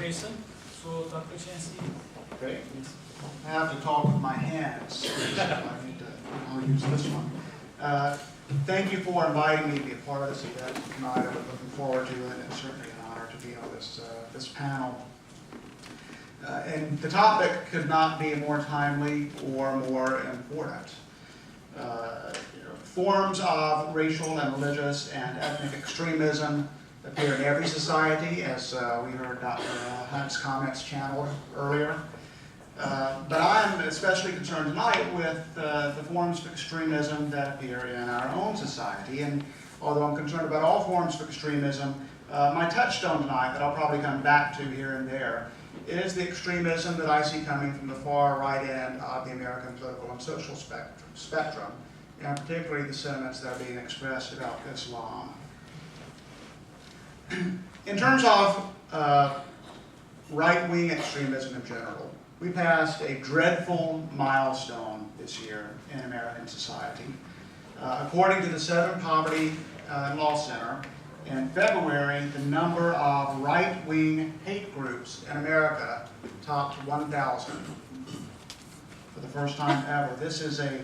demonstration. So, Dr. Chancey. Okay. I have to talk with my hands, so I need to I'll use this one. Thank you for inviting me to be a part of this event tonight. I'm looking forward to it, and it's certainly an honor to be on this panel. And the topic could not be more timely or more important. Forms of racial and religious and ethnic extremism appear in every society, as we heard Dr. Hunt's comments channeled earlier. But I'm especially concerned tonight with the forms of extremism that appear in our own society. And although I'm concerned about all forms of extremism, my touchstone tonight that I'll probably come back to here and there is the extremism that I see coming from the far right end of the American political and social spectrum, and particularly the sentiments that are being expressed about Islam. In terms of right-wing extremism in general, we passed a dreadful milestone this year in American society. According to the Southern Poverty Law Center, in February, the number of right-wing hate groups in America topped 1,000 for the first time ever. This is a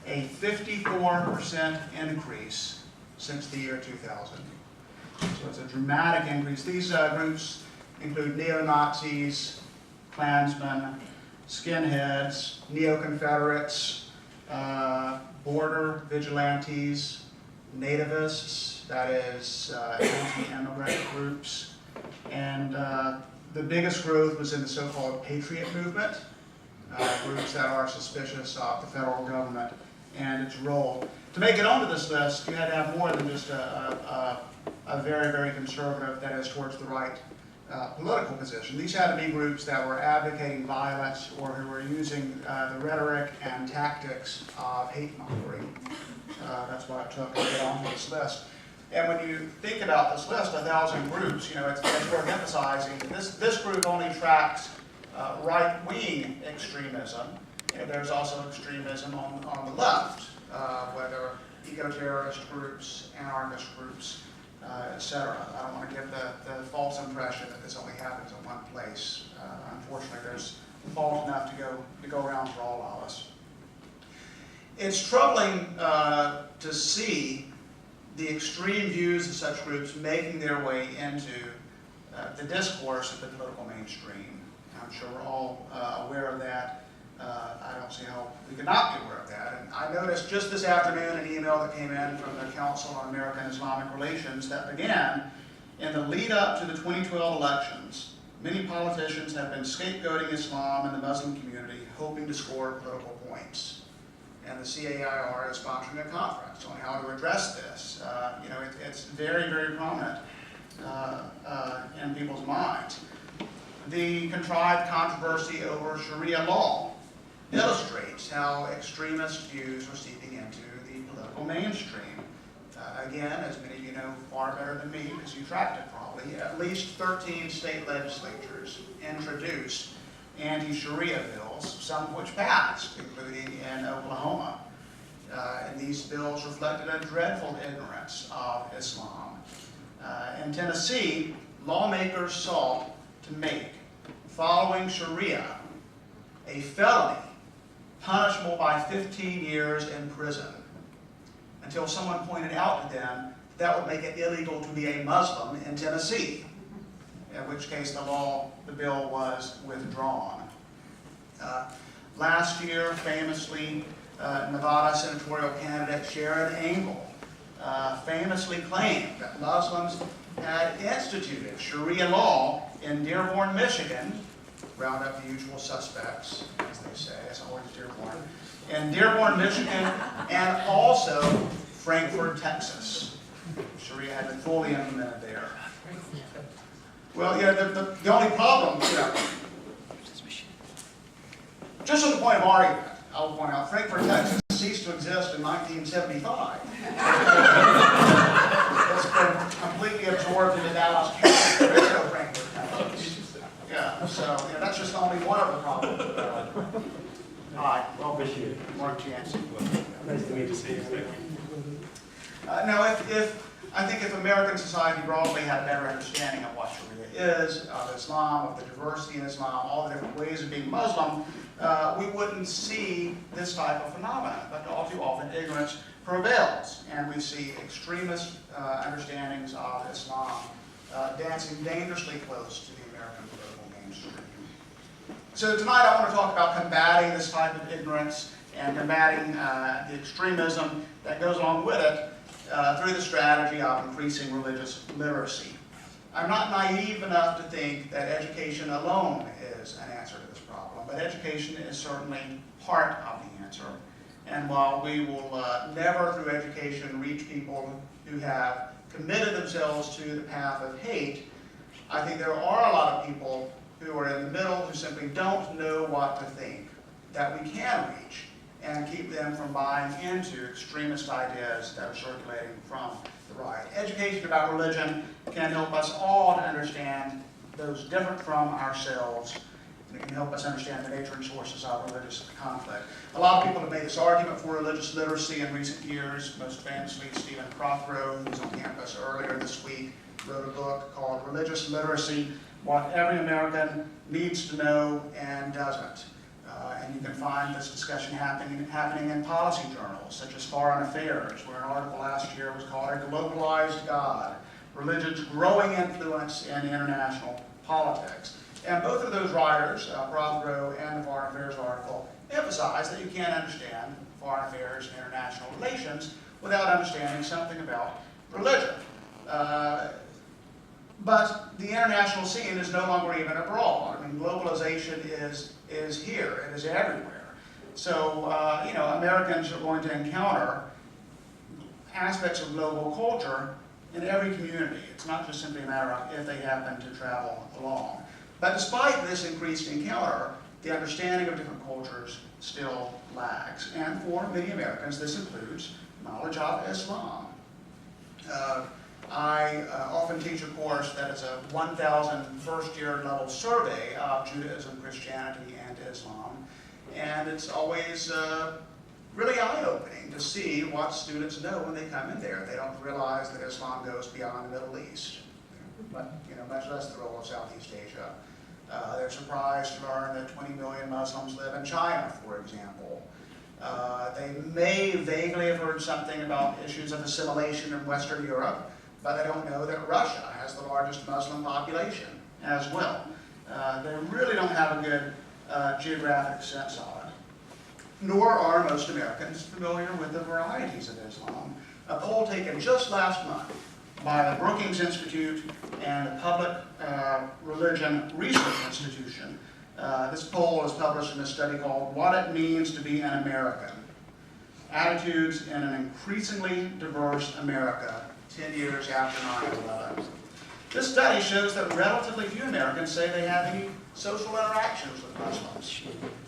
54% increase since the year 2000. So it's a dramatic increase. These groups include neo-Nazis, Klansmen, skinheads, neo-Confederates, border vigilantes, nativists, that is, anti-immigrant groups, and the biggest growth was in the so-called patriot movement, groups that are suspicious of the federal government and its role. To make it onto this list, you had to have more than just a very, very conservative, that is, towards the right, political position. These had to be groups that were advocating violence or who were using the rhetoric and tactics of hate-mongering. That's what it took to get onto this list. And when you think about this list, 1,000 groups, it's worth emphasizing that this group only tracks right-wing extremism. There's also extremism on the left, whether eco-terrorist groups, anarchist groups, etc. I don't want to give the false impression that this only happens in one place. Unfortunately, there's fault enough to go around for all of us. It's troubling to see the extreme views of such groups making their way into the discourse of the political mainstream. I'm sure we're all aware of that. I don't see how we could not be aware of that. And I noticed just this afternoon an email that came in from the Council on American Islamic Relations that began, in the lead up to the 2012 elections, many politicians have been scapegoating Islam and the Muslim community, hoping to score political points. And the CAIR is sponsoring a conference on how to address this. It's very, very prominent in people's minds. The contrived controversy over Sharia law illustrates how extremist views are seeping into the political mainstream. Again, as many of you know far better than me, because you tracked it probably, at least 13 state legislatures introduced anti-Sharia bills, some of which passed, including in Oklahoma. And these bills reflected a dreadful ignorance of Islam. In Tennessee, lawmakers sought to make following Sharia a felony punishable by 15 years in prison, until someone pointed out to them that would make it illegal to be a Muslim in Tennessee, in which case the bill was withdrawn. Last year, famously, Nevada senatorial candidate Sharon Engel famously claimed that Muslims had instituted Sharia law in Dearborn, Michigan, round up the usual suspects, as they say, it's always Dearborn, in Dearborn, Michigan, and also Frankfort, Texas. Sharia had been fully implemented there. Well, the only problem, just on the point of argument, I'll point out, Frankfort, Texas ceased to exist in 1975. It's been completely absorbed into Dallas County. There is no Frankfort, Texas. Yeah, so that's just only one of the problems. Hi, well, Mark Chancey. Nice to meet you. Now, if I think if American society broadly had a better understanding of what Sharia is, of Islam, of the diversity in Islam, all the different ways of being Muslim, we wouldn't see this type of phenomenon. But all too often, ignorance prevails, and we see extremist understandings of Islam dancing dangerously close to the American political mainstream. So tonight I want to talk about combating this type of ignorance and combating the extremism that goes along with it through the strategy of increasing religious literacy. I'm not naive enough to think that education alone is an answer to this problem, but education is certainly part of the answer. And while we will never, through education, reach people who have committed themselves to the path of hate, I think there are a lot of people who are in the middle who simply don't know what to think that we can reach and keep them from buying into extremist ideas that are circulating from the right. Education about religion can help us all to understand those different from ourselves. And it can help us understand the nature and sources of religious conflict. A lot of people have made this argument for religious literacy in recent years. Most famously, Stephen Prothero, who was on campus earlier this week, wrote a book called Religious Literacy: What Every American Needs to Know and Doesn't. And you can find this discussion happening in policy journals, such as Foreign Affairs, where an article last year was called A Globalized God: Religion's Growing Influence in International Politics. And both of those writers, Prothero and the Foreign Affairs article, emphasize that you can't understand foreign affairs and international relations without understanding something about religion. But the international scene is no longer even abroad. I mean, globalization is here. It is everywhere. So, Americans are going to encounter aspects of global culture in every community. It's not just simply a matter of if they happen to travel along. But despite this increased encounter, the understanding of different cultures still lags. And for many Americans, this includes knowledge of Islam. I often teach a course that is a 1,000 first-year level survey of Judaism, Christianity, and Islam. And it's always really eye-opening to see what students know when they come in there. They don't realize that Islam goes beyond the Middle East, but much less the role of Southeast Asia. They're surprised to learn that 20 million Muslims live in China, for example. They may vaguely have heard something about issues of assimilation in Western Europe, but they don't know that Russia has the largest Muslim population as well. They really don't have a good geographic sense of it. Nor are most Americans familiar with the varieties of Islam. A poll taken just last month by the Brookings Institute and the Public Religion Research Institution. This poll is published in a study called What It Means to Be an American: Attitudes in an Increasingly Diverse America 10 years after 9/11. This study shows that relatively few Americans say they have any social interactions with Muslims.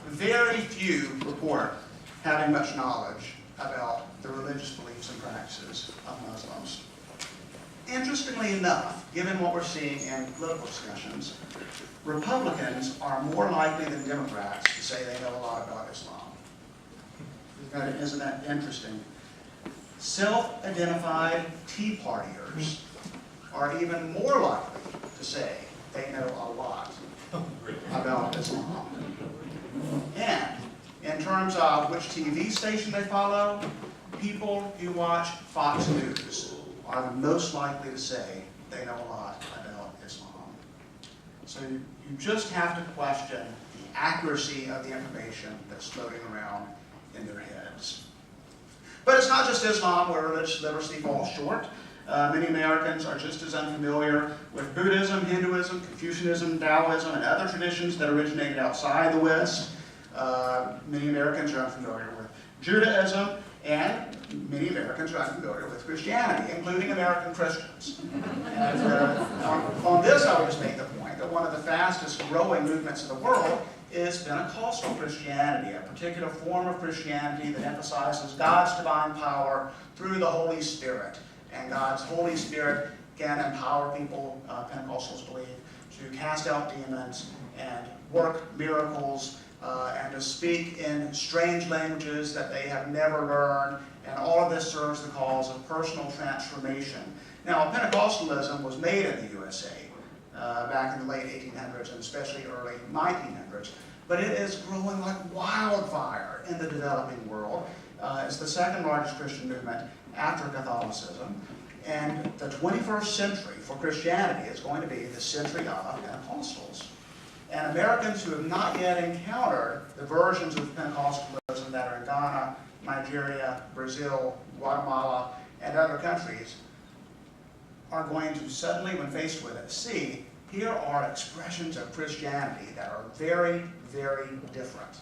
Very few report having much knowledge about the religious beliefs and practices of Muslims. Interestingly enough, given what we're seeing in political discussions, Republicans are more likely than Democrats to say they know a lot about Islam. Isn't that interesting? Self-identified Tea Partiers are even more likely to say they know a lot about Islam. And in terms of which TV station they follow, people who watch Fox News are the most likely to say they know a lot about Islam. So you just have to question the accuracy of the information that's floating around in their heads. But it's not just Islam where religious literacy falls short. Many Americans are just as unfamiliar with Buddhism, Hinduism, Confucianism, Taoism, and other traditions that originated outside the West. Many Americans are unfamiliar with Judaism, and many Americans are unfamiliar with Christianity, including American Christians. And on this, I would just make the point that one of the fastest growing movements in the world is Pentecostal Christianity, a particular form of Christianity that emphasizes God's divine power through the Holy Spirit. And God's Holy Spirit can empower people, Pentecostals believe, to cast out demons and work miracles and to speak in strange languages that they have never learned, and all of this serves the cause of personal transformation. Now, Pentecostalism was made in the USA back in the late 1800s and especially early 1900s, but it is growing like wildfire in the developing world. It's the second largest Christian movement after Catholicism, and the 21st century for Christianity is going to be the century of Pentecostals. And Americans who have not yet encountered the versions of Pentecostalism that are in Ghana, Nigeria, Brazil, Guatemala, and other countries are going to suddenly, when faced with it, see here are expressions of Christianity that are very, very different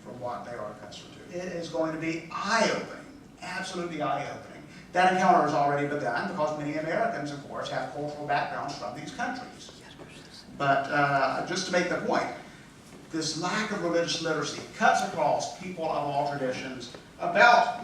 from what they are accustomed to. It is going to be eye-opening, absolutely eye-opening. That encounter has already begun because many Americans, of course, have cultural backgrounds from these countries. But just to make the point, this lack of religious literacy cuts across people of all traditions about